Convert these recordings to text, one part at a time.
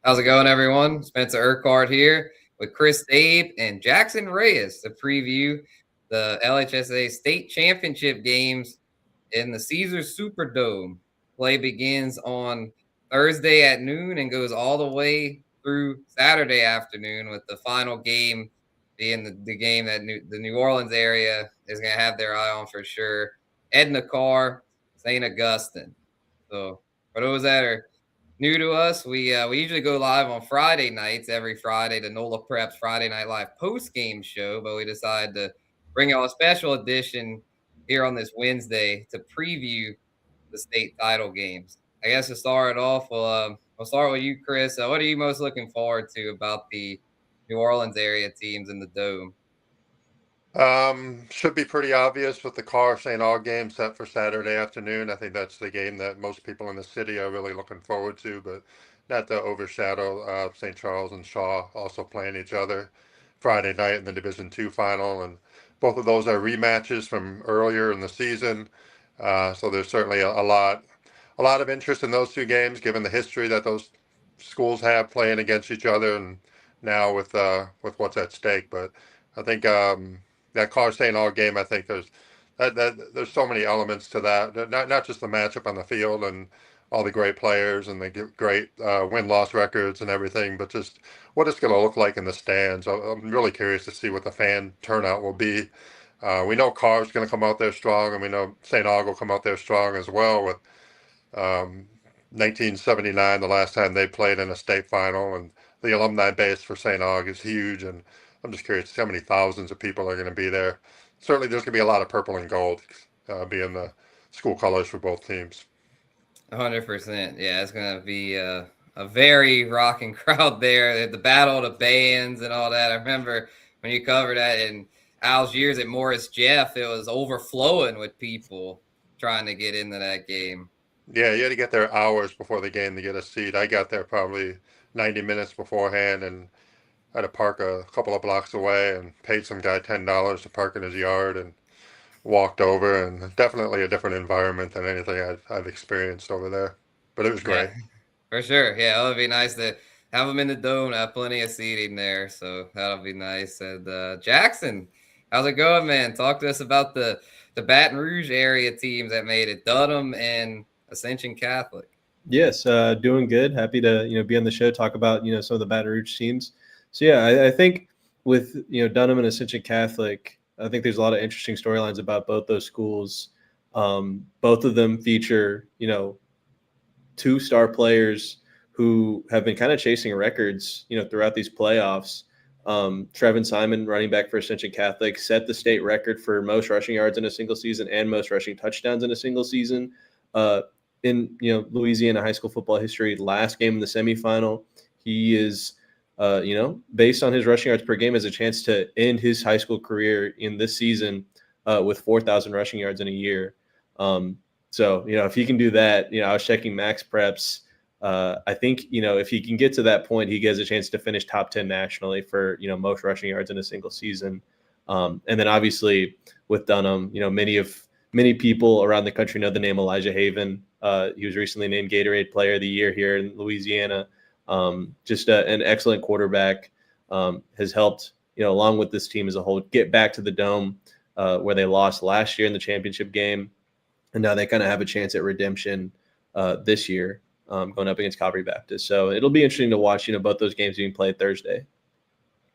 How's it going, everyone? Spencer Urquhart here with Chris Dabe and Jackson Reyes to preview the LHSA state championship games in the Caesars Superdome. Play begins on Thursday at noon and goes all the way through Saturday afternoon, with the final game being the game that the New Orleans area is going to have their eye on for sure. Edna Carr, St. Augustine. So for those that are new to us, we usually go live on Friday nights, every Friday, the NOLA Preps Friday Night Live post game show. But we decided to bring out a special edition here on this Wednesday to preview the state title games. I guess to start it off, we'll start with you, Chris. What are you most looking forward to about the New Orleans area teams in the Dome? Should be pretty obvious with the Carr St. Aug game set for Saturday afternoon. I think that's the game that most people in the city are really looking forward to, but not to overshadow St. Charles and Shaw also playing each other Friday night in the Division II final, and both of those are rematches from earlier in the season. So there's certainly a lot of interest in those two games, given the history that those schools have playing against each other, and now with what's at stake. But I think that Carr St. Aug game, I think there's so many elements to that. Not just the matchup on the field and all the great players and the great win-loss records and everything, but just what it's going to look like in the stands. I'm really curious to see what the fan turnout will be. We know Carr's going to come out there strong, and we know St. Aug will come out there strong as well. With 1979, the last time they played in a state final, and the alumni base for St. Aug is huge, and I'm just curious to see how many thousands of people are going to be there. Certainly, there's going to be a lot of purple and gold being the school colors for both teams. 100%. Yeah, it's going to be a very rocking crowd there. The battle of the bands and all that. I remember when you covered that in Al's years at Morris Jeff, it was overflowing with people trying to get into that game. Yeah, you had to get there hours before the game to get a seat. I got there probably 90 minutes beforehand and had to park a couple of blocks away and paid some guy $10 to park in his yard and walked over. And definitely a different environment than anything I've experienced over there. But it was great. Yeah, for sure. Yeah, it would be nice to have them in the Dome, have plenty of seating there. So that'll be nice. And Jackson, how's it going, man? Talk to us about the Baton Rouge area teams that made it, Dunham and Ascension Catholic. Yes, doing good. Happy to be on the show, talk about some of the Baton Rouge teams. So yeah, I think with Dunham and Ascension Catholic, I think there's a lot of interesting storylines about both those schools. Both of them feature two star players who have been kind of chasing records throughout these playoffs. Trevin Simon, running back for Ascension Catholic, set the state record for most rushing yards in a single season and most rushing touchdowns in a single season. In Louisiana high school football history, last game in the semifinal, he is based on his rushing yards per game, has a chance to end his high school career in this season with 4,000 rushing yards in a year. So if he can do that, I was checking Max Preps. I think if he can get to that point, he gets a chance to finish top 10 nationally for most rushing yards in a single season. And then obviously with Dunham, many people around the country know the name Elijah Haven. He was recently named Gatorade Player of the Year here in Louisiana. Just an excellent quarterback, has helped, along with this team as a whole, get back to the Dome where they lost last year in the championship game. And now they kind of have a chance at redemption this year, going up against Calvary Baptist. So it'll be interesting to watch, both those games being played Thursday.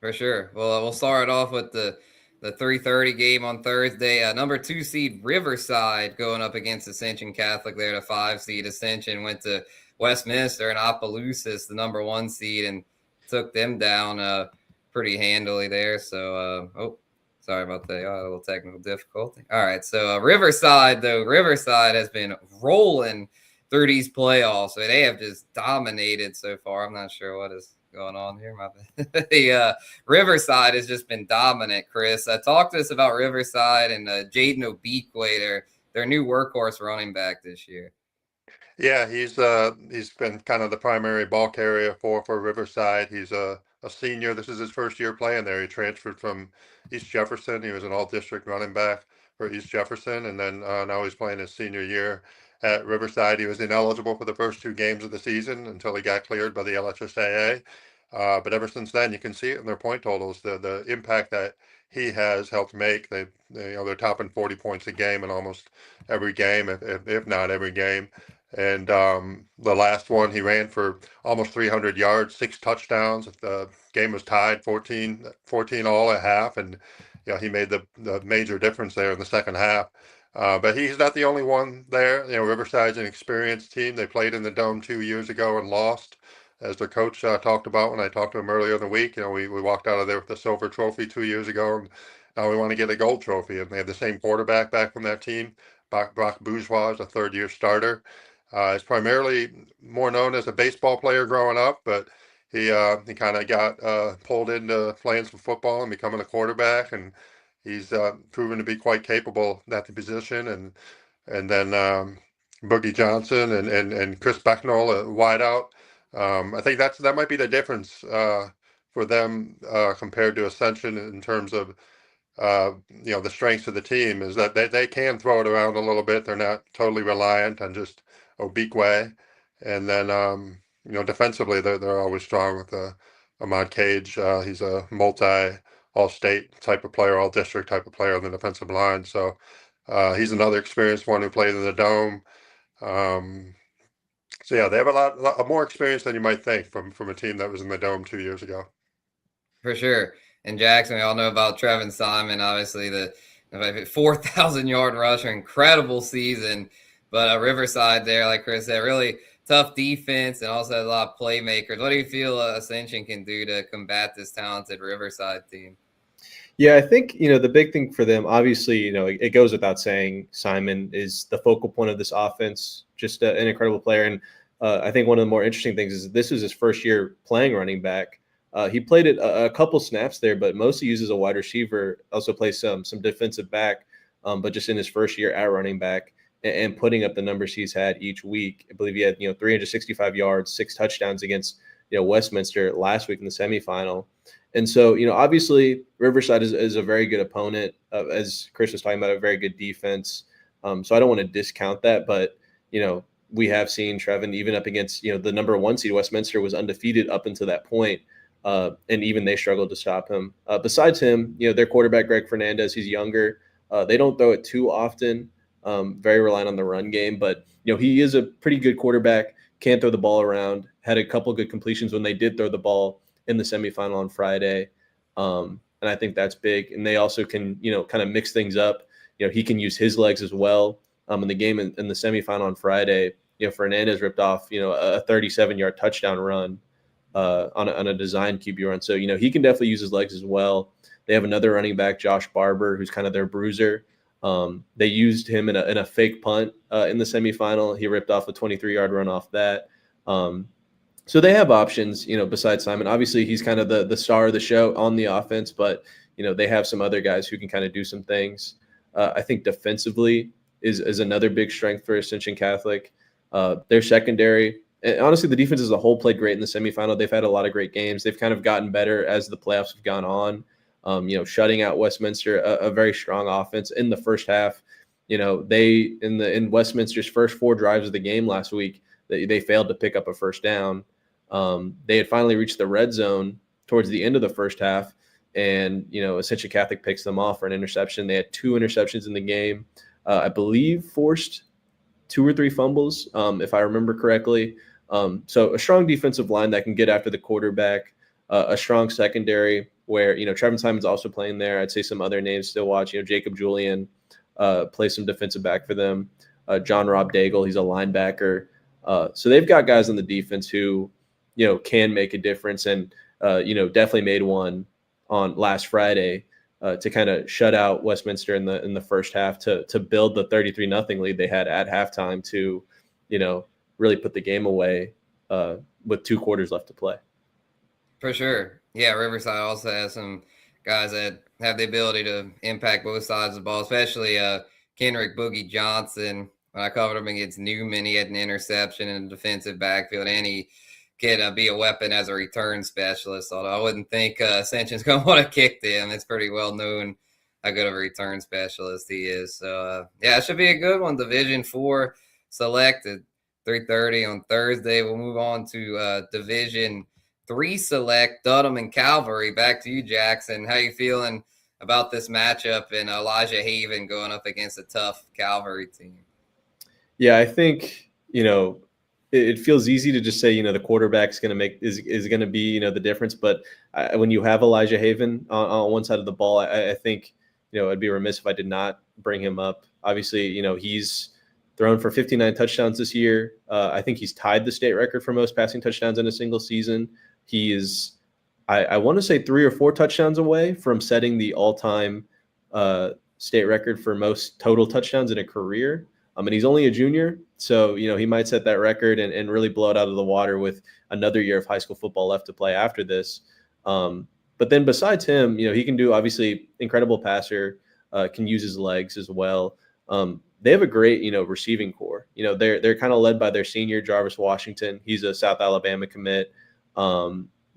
For sure. Well, we'll start off with the 3:30 game on Thursday. Number 2 seed Riverside going up against Ascension Catholic. There, the 5 seed Ascension went to Westminster and Opelousas, the number 1 seed, and took them down pretty handily there. So, sorry about that. A little technical difficulty. All right. So Riverside has been rolling through these playoffs. So they have just dominated so far. I'm not sure what is going on here. My bad. The Riverside has just been dominant, Chris. Talk to us about Riverside and Jaden Obekwe, their new workhorse running back this year. Yeah, he's been kind of the primary ball carrier for Riverside. He's a senior. This is his first year playing there. He transferred from East Jefferson. He was an all-district running back for East Jefferson, and then now he's playing his senior year at Riverside. He was ineligible for the first 2 games of the season until he got cleared by the LHSAA. But ever since then, you can see it in their point totals, the impact that he has helped make. They're topping 40 points a game in almost every game, if not every game. And the last one, he ran for almost 300 yards, 6 touchdowns. The game was tied 14 all at half, and he made the major difference there in the second half. But he's not the only one there. Riverside's an experienced team. They played in the Dome 2 years ago and lost, as their coach talked about when I talked to him earlier in the week. We walked out of there with the silver trophy 2 years ago, and now we want to get a gold trophy. And they have the same quarterback back from that team. Brock Bourgeois is a third-year starter. He's primarily more known as a baseball player growing up, but he kind of got pulled into playing some football and becoming a quarterback, and he's proven to be quite capable at the position. And then Boogie Johnson and Chris Becknell, a wideout. I think that might be the difference for them compared to Ascension in terms of the strengths of the team, is that they can throw it around a little bit. They're not totally reliant on just Obikwe. And then defensively they're always strong with Ahmad Cage. He's a multi all-state type of player, all-district type of player on the defensive line. So he's another experienced one who played in the Dome. So yeah, they have a lot more experience than you might think from a team that was in the Dome 2 years ago. For sure. And Jackson, we all know about Trevin Simon, obviously the 4,000-yard rusher, incredible season. But Riverside there, like Chris said, really tough defense and also a lot of playmakers. What do you feel Ascension can do to combat this talented Riverside team? Yeah, I think, the big thing for them, obviously, it goes without saying, Simon is the focal point of this offense, just an incredible player. And I think one of the more interesting things is this was his first year playing running back. He played it a couple snaps there, but mostly uses a wide receiver, also plays some defensive back, but just in his first year at running back and putting up the numbers he's had each week. I believe he had, 365 yards, 6 touchdowns against, Westminster last week in the semifinal. And so, obviously Riverside is a very good opponent, as Chris was talking about, a very good defense. So I don't want to discount that, but, we have seen Trevin even up against, the number 1 seed. Westminster was undefeated up until that point. And even they struggled to stop him. Besides him, their quarterback, Greg Fernandez, he's younger. They don't throw it too often, very reliant on the run game. But, he is a pretty good quarterback, can throw the ball around, had a couple good completions when they did throw the ball in the semifinal on Friday. And I think that's big. And they also can, kind of mix things up. He can use his legs as well. In the game in the semifinal on Friday, Fernandez ripped off, a 37-yard touchdown run on a design QB run. So, he can definitely use his legs as well. They have another running back, Josh Barber, who's kind of their bruiser. They used him in a fake punt in the semifinal. He ripped off a 23-yard run off that. So they have options, besides Simon. Obviously, he's kind of the star of the show on the offense, but, they have some other guys who can kind of do some things. I think defensively is another big strength for Ascension Catholic. Their secondary, and honestly, the defense as a whole played great in the semifinal. They've had a lot of great games. They've kind of gotten better as the playoffs have gone on. Shutting out Westminster, a very strong offense in the first half. They in Westminster's first 4 drives of the game last week, they failed to pick up a first down. They had finally reached the red zone towards the end of the first half, and Ascension Catholic picks them off for an interception. They had 2 interceptions in the game. I believe forced 2 or 3 fumbles, if I remember correctly. So a strong defensive line that can get after the quarterback, a strong secondary where, Trevin Simon's also playing there. I'd say some other names still watch, Jacob Julian plays some defensive back for them. John Rob Daigle, he's a linebacker. So they've got guys on the defense who, can make a difference, and, definitely made one on last Friday to kind of shut out Westminster in the first half to build the 33-0 lead they had at halftime to, really put the game away with 2 quarters left to play. For sure. Yeah, Riverside also has some guys that have the ability to impact both sides of the ball, especially Kenrick Boogie Johnson. When I covered him against Newman, he had an interception in the defensive backfield, and he can be a weapon as a return specialist, although I wouldn't think Ascension's going to want to kick them. It's pretty well known how good of a return specialist he is. So, yeah, it should be a good one. Division 4 Select at 3:30 on Thursday. We'll move on to Division 3 Select, Dunham and Calvary. Back to you, Jackson. How you feeling about this matchup and Elijah Haven going up against a tough Calvary team? Yeah, I think, it feels easy to just say, the quarterback's going to is going to be, the difference. But when you have Elijah Haven on one side of the ball, I think, I'd be remiss if I did not bring him up. Obviously, he's thrown for 59 touchdowns this year. I think he's tied the state record for most passing touchdowns in a single season. He is, I want to say 3 or 4 touchdowns away from setting the all-time state record for most total touchdowns in a career. And he's only a junior, so he might set that record and really blow it out of the water with another year of high school football left to play after this. But then besides him, he can do, obviously, incredible passer, can use his legs as well. They have a great, receiving core. They're kind of led by their senior, Jarvis Washington. He's a South Alabama commit.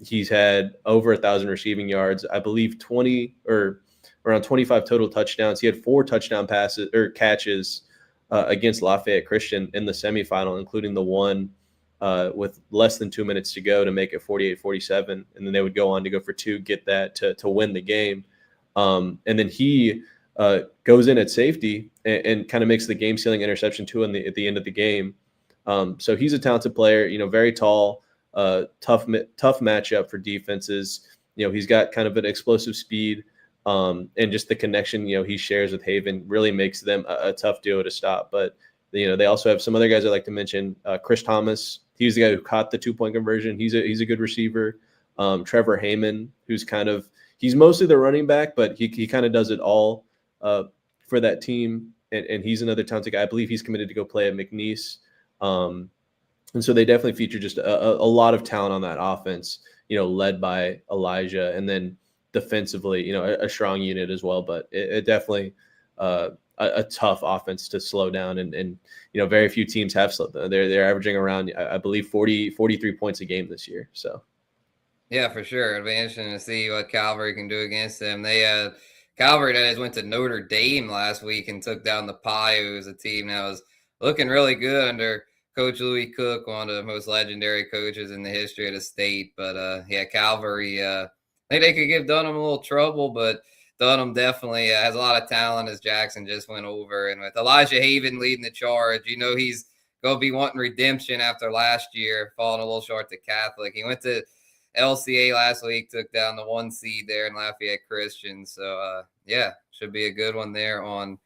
He's had over 1,000 receiving yards, I believe 20 or around 25 total touchdowns. He had 4 touchdown passes or catches against Lafayette Christian in the semifinal, including the one with less than 2 minutes to go to make it 48-47. And then they would go on to go for 2, get that to win the game. And then he goes in at safety and kind of makes the game-sealing interception too at the end of the game. So he's a talented player, very tall, tough matchup for defenses. He's got kind of an explosive speed. And just the connection, he shares with Haven really makes them a tough duo to stop. But, they also have some other guys I'd like to mention. Chris Thomas, he's the guy who caught the 2-point conversion. He's a good receiver. Trevor Heyman, who's he's mostly the running back, but he kind of does it all for that team. And he's another talented guy. I believe he's committed to go play at McNeese. And so they definitely feature just a lot of talent on that offense, led by Elijah. And then defensively, a strong unit as well, but it definitely a tough offense to slow down. And very few teams have slowed down. They're averaging around, I believe, 43 points a game this year. So. Yeah, for sure. It'll be interesting to see what Calvary can do against them. They Calvary, that is, went to Notre Dame last week and took down the Pios, a team that was looking really good under Coach Louis Cook, one of the most legendary coaches in the history of the state. But Calvary, I think they could give Dunham a little trouble, but Dunham definitely has a lot of talent, as Jackson just went over. And with Elijah Haven leading the charge, he's going to be wanting redemption after last year, falling a little short to Catholic. He went to LCA last week, took down the 1 seed there in Lafayette Christian. So, should be a good one there on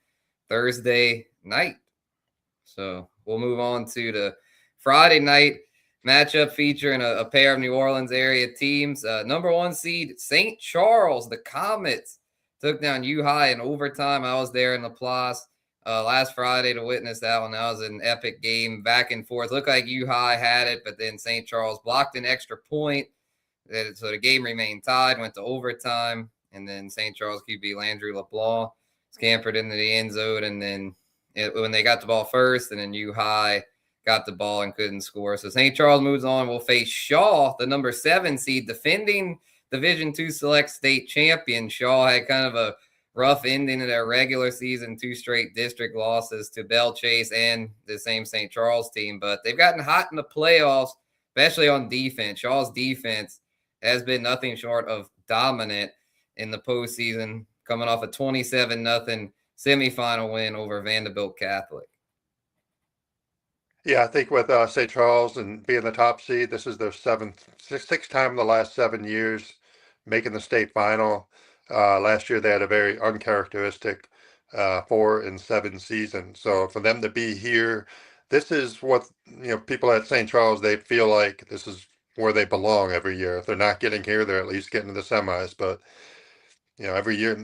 Thursday night. So we'll move on to the Friday night matchup featuring a pair of New Orleans area teams. Number 1 seed, St. Charles, the Comets, took down U-High in overtime. I was there in Laplace last Friday to witness that one. That was an epic game, back and forth. Looked like U-High had it, but then St. Charles blocked an extra point. So the game remained tied, went to overtime, and then St. Charles QB Landry LeBlanc scampered into the end zone, and then when they got the ball first, and then U-High got the ball and couldn't score. So St. Charles moves on. We'll face Shaw, the number 7 seed, defending Division II Select State champion. Shaw had kind of a rough ending to their regular season, 2 straight district losses to Belle Chase and the same St. Charles team, but they've gotten hot in the playoffs, especially on defense. Shaw's defense has been nothing short of dominant in the postseason, coming off a 27-0 semifinal win over Vanderbilt Catholic. Yeah, I think with St. Charles and being the top seed, this is their sixth time in the last 7 years making the state final. Last year they had a very uncharacteristic 4-7 season. So for them to be here, this is what people at St. Charles, they feel like this is where they belong every year. If they're not getting here, they're at least getting to the semis. But every year,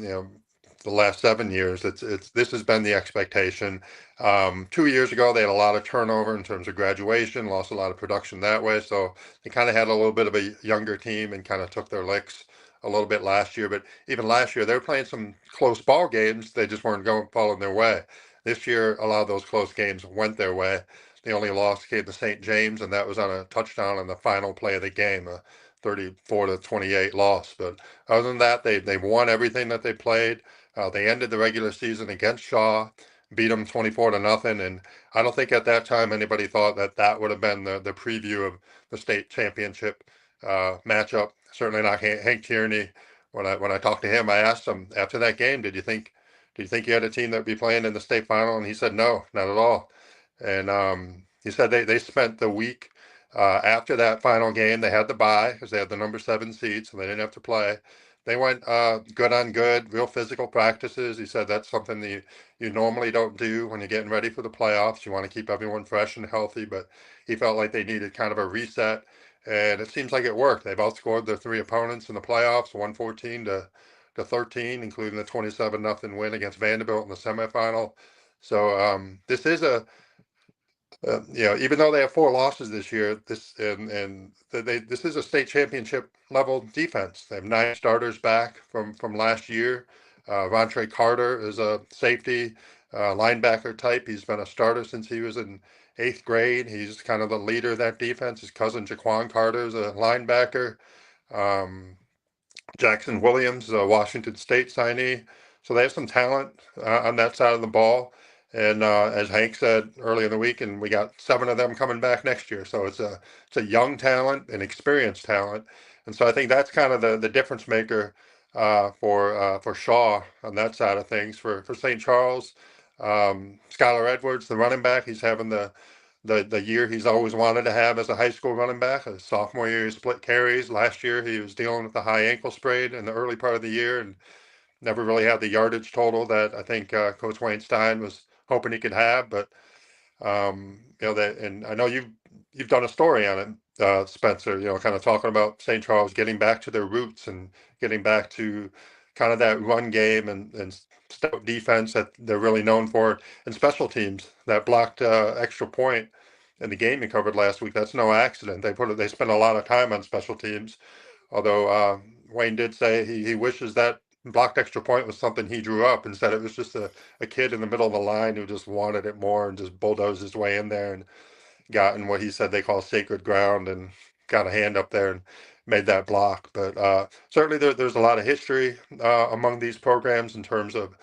the last 7 years, this has been the expectation. 2 years ago, they had a lot of turnover in terms of graduation, lost a lot of production that way. So they kind of had a little bit of a younger team and kind of took their licks a little bit last year. But even last year, they were playing some close ball games. They just weren't following their way. This year, a lot of those close games went their way. The only loss came to St. James, and that was on a touchdown in the final play of the game, a 34-28 loss. But other than that, they won everything that they played. They ended the regular season against Shaw. beat them 24-0. And I don't think at that time anybody thought that would have been the preview of the state championship matchup. Certainly not Hank Tierney. When I talked to him, I asked him after that game, did you think you had a team that would be playing in the state final? And he said, no, not at all. And he said they spent the week after that final game. They had the bye because they had the number 7 seed, so they didn't have to play. They went good on good, real physical practices. He said that's something that you normally don't do when you're getting ready for the playoffs. You want to keep everyone fresh and healthy, but he felt like they needed kind of a reset. And it seems like it worked. They've outscored their 3 opponents in the playoffs, 114 to 13, including the 27-0 win against Vanderbilt in the semifinal. So this is even though they have 4 losses this year, this is a state championship level defense. They have 9 starters back from last year. Vontre Carter is a safety linebacker type. He's been a starter since he was in 8th grade. He's kind of the leader of that defense. His cousin Jaquan Carter is a linebacker. Jackson Williams, a Washington State signee. So they have some talent on that side of the ball. And as Hank said earlier in the week, and we got 7 of them coming back next year. So it's a young talent, an experienced talent. And so I think that's kind of the difference maker for Shaw on that side of things. For St. Charles, Skylar Edwards, the running back, he's having the year he's always wanted to have as a high school running back. His sophomore year, he split carries. Last year, he was dealing with the high ankle sprain in the early part of the year and never really had the yardage total that I think Coach Wayne Stein was hoping he could have. But and I know you've done a story on it, Spencer. Kind of talking about St. Charles getting back to their roots and getting back to kind of that run game and stout defense that they're really known for, and special teams that blocked extra point in the game you covered last week. That's no accident. They spent a lot of time on special teams. Although Wayne did say he wishes that blocked extra point was something he drew up. Instead, it was just a kid in the middle of the line who just wanted it more and just bulldozed his way in there and got in what he said they call sacred ground and got a hand up there and made that block. But certainly there's a lot of history among these programs in terms of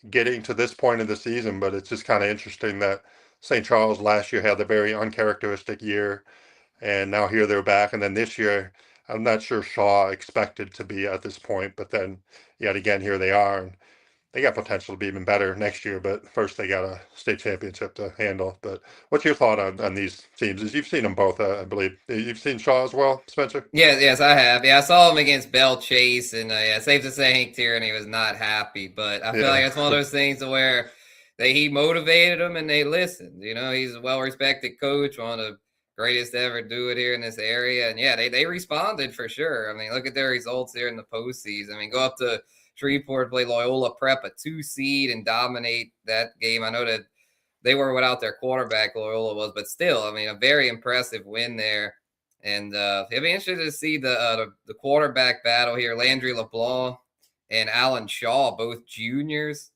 getting to this point of the season. But it's just kind of interesting that St. Charles last year had a very uncharacteristic year, and now here they're back. And then this year, I'm not sure Shaw expected to be at this point, but then yet again, here they are. And they got potential to be even better next year, but first they got a state championship to handle. But what's your thought on these teams? As you've seen them both, I believe. You've seen Shaw as well, Spencer? Yes, I have. Yeah, I saw him against Bell Chase, and safe to say Hank Tierney was not happy. But I feel like it's one of those things where he motivated them and they listened. He's a well-respected coach, one of the greatest to ever do it here in this area. And yeah, they responded for sure. I mean, look at their results here in the postseason. I mean, go up to Shreveport, play Loyola Prep, a 2 seed, and dominate that game. I know that they were without their quarterback, Loyola was, but still, I mean, a very impressive win there. And it'll be interesting to see the quarterback battle here. Landry LeBlanc and Alan Shaw, both juniors.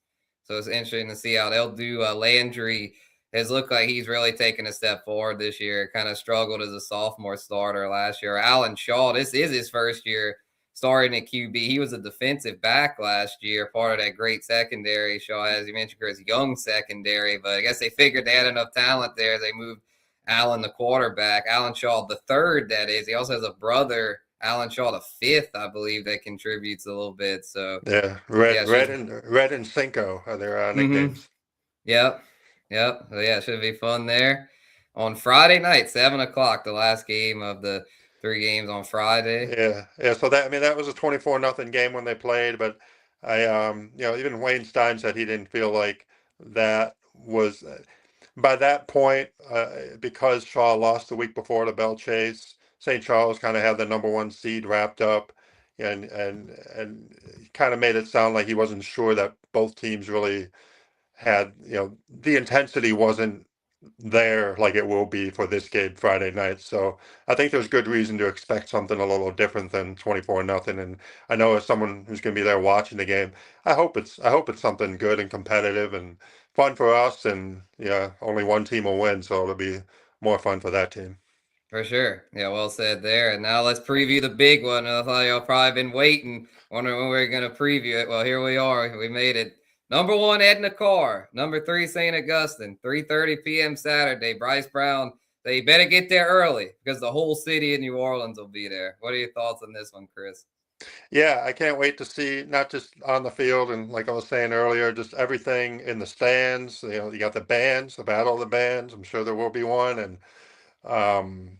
So it's interesting to see how they'll do. Landry has looked like he's really taken a step forward this year. Kind of struggled as a sophomore starter last year. Alan Shaw, this is his first year starting at QB. He was a defensive back last year, part of that great secondary. Shaw, as you mentioned, Chris, young secondary. But I guess they figured they had enough talent there. They moved Alan, the quarterback. Alan Shaw, the third, that is. He also has a brother, Alan Shaw, the fifth, I believe, that contributes a little bit. So yeah, Red and Cinco are their nicknames. Yep. So yeah, it should be fun there on Friday night, 7:00, the last game of the 3 games on Friday. Yeah. So that was a 24-0 game when they played, but I even Wayne Stein said he didn't feel like that was by that point because Shaw lost the week before to Bell Chase. St. Charles kind of had the number 1 seed wrapped up, and kind of made it sound like he wasn't sure that both teams really had the intensity wasn't there like it will be for this game Friday night. So I think there's good reason to expect something a little different than 24-0. And I know as someone who's going to be there watching the game, I hope it's something good and competitive and fun for us. And yeah, only one team will win, so it'll be more fun for that team. For sure. Yeah, well said there. And now let's preview the big one. I thought y'all probably been waiting, wondering when we were going to preview it. Well, here we are. We made it. Number 1, Edna Carr. Number 3, St. Augustine. 3:30 p.m. Saturday. Bryce Brown. So you better get there early because the whole city of New Orleans will be there. What are your thoughts on this one, Chris? Yeah, I can't wait to see not just on the field and like I was saying earlier, just everything in the stands. You know, you got the bands, the Battle of the Bands. I'm sure there will be one, and um,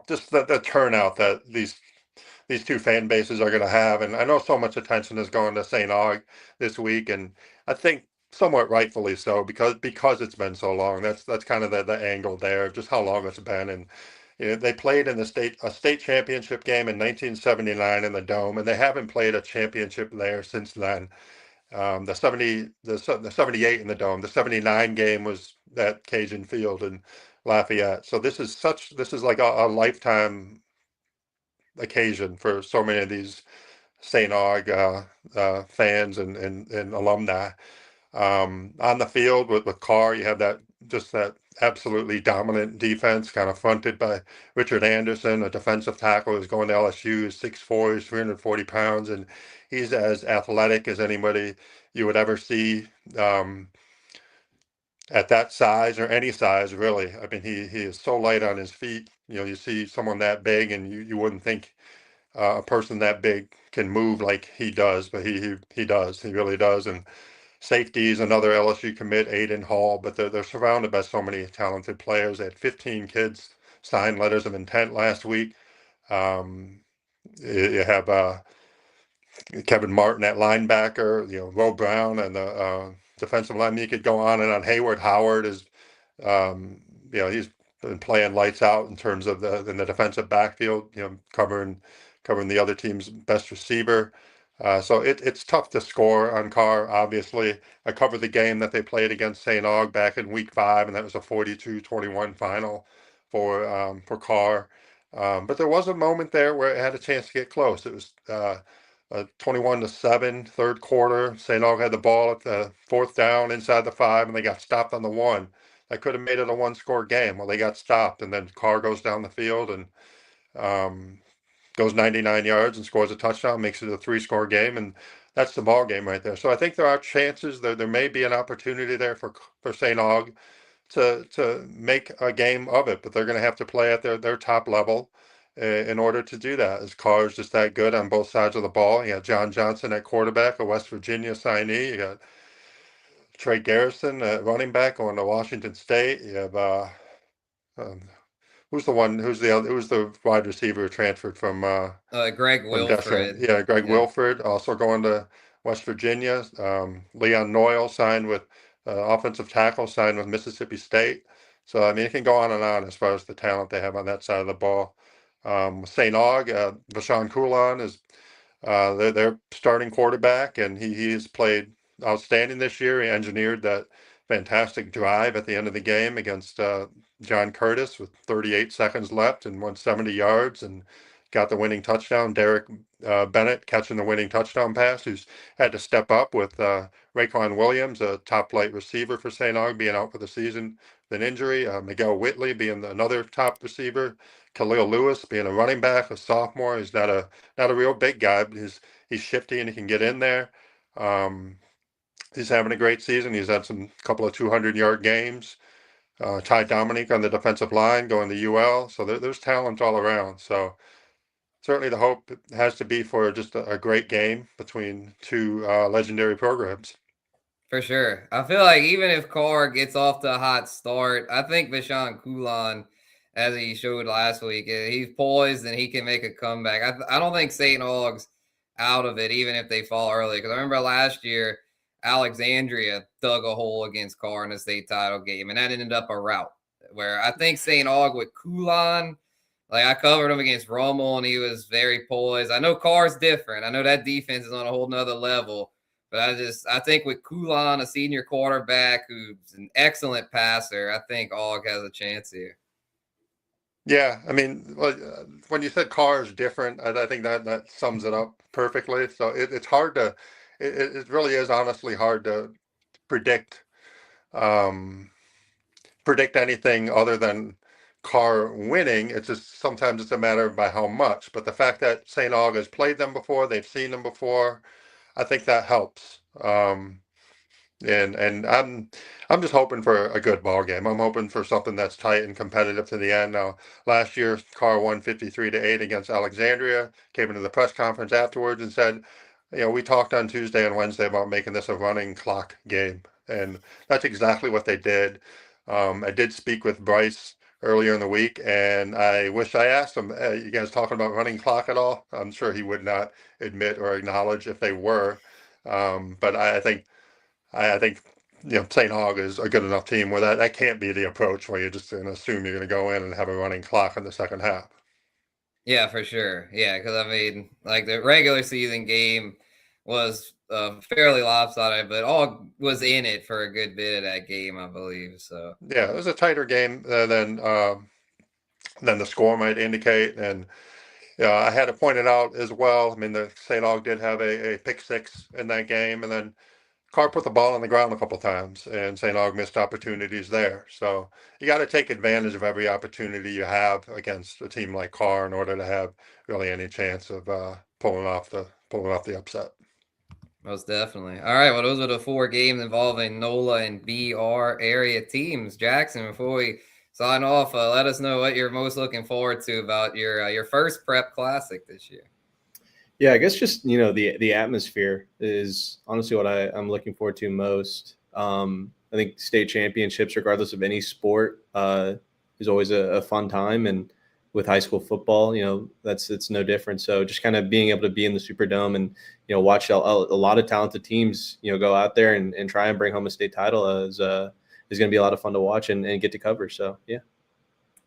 just the turnout that these two fan bases are going to have. And I know so much attention is going to St. Aug this week, and I think somewhat rightfully so because it's been so long. That's kind of the angle there, just how long it's been. And you know, they played in a state championship game in 1979 in the Dome, and they haven't played a championship there since then. The 78 in the Dome, the 79 game was at Cajun Field in Lafayette. So this is like a lifetime occasion for so many of these St. Aug fans and alumni. On the field with Carr, you have that absolutely dominant defense, kind of fronted by Richard Anderson, a defensive tackle who's going to LSU, is 6'4", he's 340 pounds, and he's as athletic as anybody you would ever see at that size or any size, really. I mean, he is so light on his feet. You know, you see someone that big, and you wouldn't think a person that big can move like he does, but he does. He really does. And safety is another LSU commit, Aiden Hall, but they're surrounded by so many talented players. They had 15 kids sign letters of intent last week. You have Kevin Martin at linebacker, you know, Ro Brown and the defensive lineman. You could go on and on. Hayward Howard is, you know, he's been playing lights out in terms of in the defensive backfield, you know, covering the other team's best receiver. So it's tough to score on Carr, obviously. I covered the game that they played against St. Aug back in week 5, and that was a 42-21 final for Carr. But there was a moment there where it had a chance to get close. It was 21-7, third quarter. St. Aug had the ball at the 4th down inside the 5, and they got stopped on the 1. That could have made it a one-score game. Well, they got stopped, and then Carr goes down the field and goes 99 yards and scores a touchdown, makes it a 3-score game, and that's the ball game right there. So I think there are chances. There may be an opportunity there for St. Aug to make a game of it, but they're going to have to play at their top level in order to do that. His Carr is just that good on both sides of the ball. You got John Johnson at quarterback, a West Virginia signee. You got Trey Garrison at running back going to Washington State. You have um, who's the wide receiver who transferred from Greg Destrehan? Wilfred. Yeah, Greg Yeah. Wilford also going to West Virginia. Leon Noyle signed with offensive tackle signed with Mississippi State. So I mean, it can go on and on as far as the talent they have on that side of the ball. St. Aug, Bashan Kulon is their starting quarterback, and he has played outstanding this year. He engineered that fantastic drive at the end of the game against John Curtis with 38 seconds left and went 70 yards and got the winning touchdown. Derek Bennett catching the winning touchdown pass, who's had to step up with Raekwon Williams, a top flight receiver for St. Aug, being out for the season with an injury. Miguel Whitley being another top receiver. Khalil Lewis being a running back, a sophomore. He's not a real big guy, but he's shifty and he can get in there. He's having a great season. He's had some couple of 200-yard games. Ty Dominique on the defensive line going to UL. So there's talent all around. So certainly the hope has to be for just a great game between two legendary programs. For sure. I feel like even if Carr gets off to a hot start, I think Bashan Kulon, as he showed last week, he's poised and he can make a comeback. I don't think St. Aug's out of it, even if they fall early. Because I remember last year, Alexandria dug a hole against Carr in the state title game, and that ended up a rout. Where I think St. Aug with Kulon, like I covered him against Rommel, and he was very poised. I know Carr's different. I know that defense is on a whole nother level. But I think with Kulon, a senior quarterback who's an excellent passer, I think Aug has a chance here. Yeah, I mean, when you said Carr is different, I think that sums it up perfectly. So it's hard to, it really is honestly hard to predict predict anything other than Carr winning. It's just sometimes it's a matter of by how much. But the fact that St. Aug has played them before, they've seen them before, I think that helps. And I'm just hoping for a good ball game. I'm hoping for something that's tight and competitive to the end. Now, last year, Carr won 53-8 against Alexandria. Came into the press conference afterwards and said, we talked on Tuesday and Wednesday about making this a running clock game, and that's exactly what they did. I did speak with Bryce earlier in the week, and I wish I asked him, you guys talking about running clock at all? I'm sure he would not admit or acknowledge if they were. But I think St. Aug is a good enough team where that can't be the approach where you're just going to assume you're going to go in and have a running clock in the second half. Yeah, for sure. Yeah, because I mean, like the regular season game was fairly lopsided, but all was in it for a good bit of that game, I believe. So Yeah, it was a tighter game than the score might indicate, and I had to point it out as well. I mean, the St. Aug did have a pick six in that game, and then Carr put the ball on the ground a couple times, and St. Aug missed opportunities there. So you got to take advantage of every opportunity you have against a team like Carr in order to have really any chance of pulling off the upset. most definitely. All right, well, those are the 4 games involving NOLA and BR area teams. Jackson, before we sign off, let us know what you're most looking forward to about your first prep classic this year. Yeah, I guess just the atmosphere is honestly what I'm looking forward to most. I think state championships, regardless of any sport, is always a fun time, and with high school football, it's no different. So just kind of being able to be in the Superdome and watch a lot of talented teams go out there and try and bring home a state title is going to be a lot of fun to watch and get to cover. So yeah.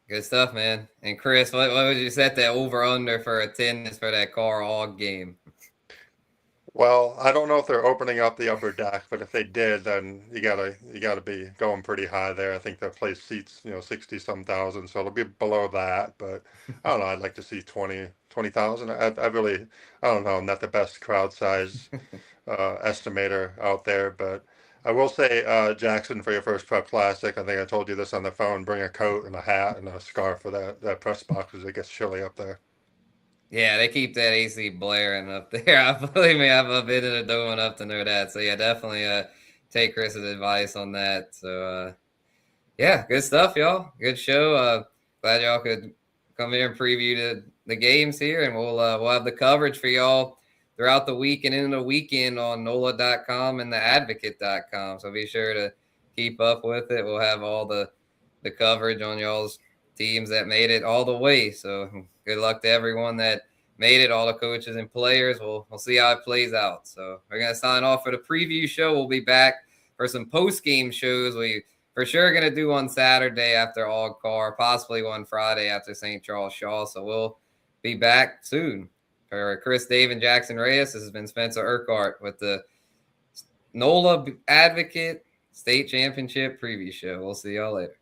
Good stuff, man. And Chris, what would you set that over under for attendance for that Carr Hog game? Well, I don't know if they're opening up the upper deck, but if they did, then you gotta be going pretty high there. I think that place seats 60 some thousand, so it'll be below that. But I don't know. I'd like to see 20,000. I don't know. I'm not the best crowd size estimator out there, but I will say, Jackson, for your first prep classic, I think I told you this on the phone. Bring a coat and a hat and a scarf for that press box because it gets chilly up there. Yeah, they keep that AC blaring up there. Believe me, I've been in a dome enough to know that. So yeah, definitely take Chris's advice on that. So yeah, good stuff, y'all. Good show. Glad y'all could come here and preview the games here, and we'll have the coverage for y'all throughout the week and into the weekend on NOLA.com and the Advocate.com. So be sure to keep up with it. We'll have all the coverage on y'all's teams that made it all the way. So good luck to everyone that made it, all the coaches and players. We'll see how it plays out. So we're going to sign off for the preview show. We'll be back for some post-game shows. We for sure going to do one Saturday after All Car, possibly one Friday after St. Charles Shaw. So we'll be back soon. For Chris, Dabe, and Jackson Reyes, this has been Spencer Urquhart with the NOLA Advocate State Championship preview show. We'll see y'all later.